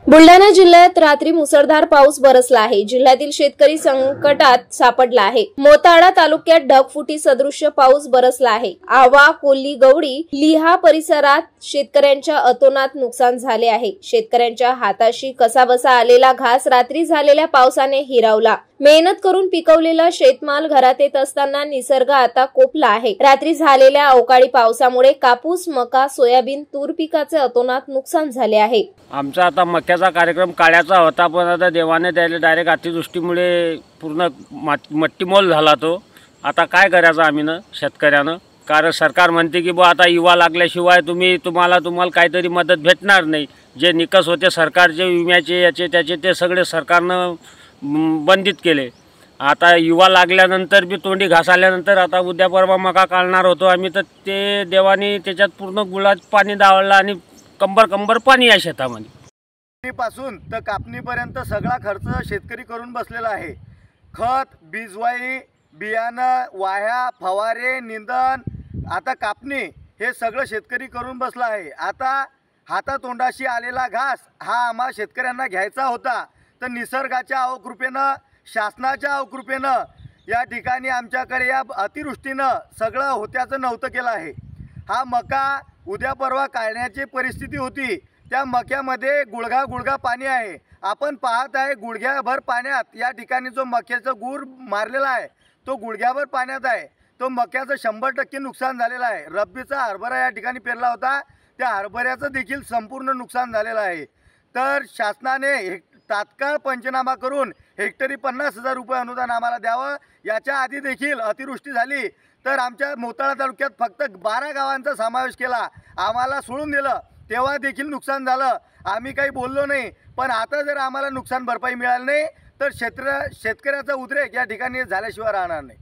बुलढाणा जिल्ह्यात रात्री मुसळधार पाऊस बरसला आहे। जिल्ह्यातील शेतकरी संकटात सापडला आहे। मोताळा तालुक्यात ढगफुटी सदृश्य पाऊस बरसला आहे। आवा, कोल्ली, गवडी, लिहा परिसरात शेतकऱ्यांच्या अतोनात नुकसान झाले आहे। शेतकऱ्यांच्या हाताशी कसाबसा आलेला घास रात्री झालेल्या पावसाने हिरावला। मेहनत करून पिकवलेला शेतमाल घरात येत असताना निसर्ग आता कोपला आहे। रात्री झालेल्या अवकाळी पावसामुळे कापूस, मका, सोयाबीन, तूर पिकाचे अतोनात नुकसान झाले आहे। आमचा आता मक्याचा कार्यक्रम काढायचा होता, पण आता देवाने त्याला डायरेक्ट अतिवृष्टीमुळे पूर्ण मट्टीमोल झाला तो। आता काय करायचं आम्ही ना शेतकऱ्यानं, कारण सरकार म्हणते की बुवा आता युवा लागल्याशिवाय तुम्हाला काहीतरी मदत भेटणार नाही। जे निकष होते सरकारचे विम्याचे याचे त्याचे ते सगळे सरकारनं बंदित केले। आता युवा लागल्यानंतर बी तोंडी घास आल्यानंतर आता उद्या परवा मका काढणार होतो आम्ही, तर ते देवाने त्याच्यात पूर्ण गुळाचं पाणी दावलं आणि कंबर पाणी आहे शेतामध्ये। पासून तर कापणीपर्यंत सगळा खर्च शेतकरी करून बसलेला आहे। खत, बीजवाई, बियाणं, वाह्या, फवारे, निंदन, आता कापणी हे सगळं शेतकरी करून बसला आहे। आता हातातोंडाशी आलेला घास हा आम्हा शेतकऱ्यांना घ्यायचा होता, तर निसर्गाच्या अवकृपेनं, शासनाच्या अवकृपेनं या ठिकाणी आमच्याकडे या अतिवृष्टीनं सगळं होत्याचं नव्हतं केलं आहे। हा मका उद्या परवा काढण्याची परिस्थिती होती। त्या मक्यामध्ये गुडघा पाणी आहे। आपण पाहत आहे गुडघ्याभर पाण्यात या ठिकाणी जो मक्याचा गूर मारलेला आहे तो गुडघ्याभर पाण्यात आहे। तो मक्याचं 100% नुकसान झालेलं आहे। रब्बीचा हरभरा या ठिकाणी पेरला होता, त्या हरभऱ्याचं देखील संपूर्ण नुकसान झालेलं आहे। तर शासनाने तात्काळ पंचनामा करून हेक्टरी 50,000 रुपये अनुदान आम्हाला द्यावं। याच्या आधी देखील अतिवृष्टी झाली तर आमच्या मोताळा तालुक्यात फक्त 12 गावांचा समावेश केला, आम्हाला सोडून दिलं, तेव्हा देखील नुकसान झालं। आम्ही काही बोललो नाही, पण आता जर आम्हाला नुकसान भरपाई मिळाली नाही तर शेतकऱ्याचा उद्रेक या ठिकाणी झाल्याशिवाय राहणार नाही।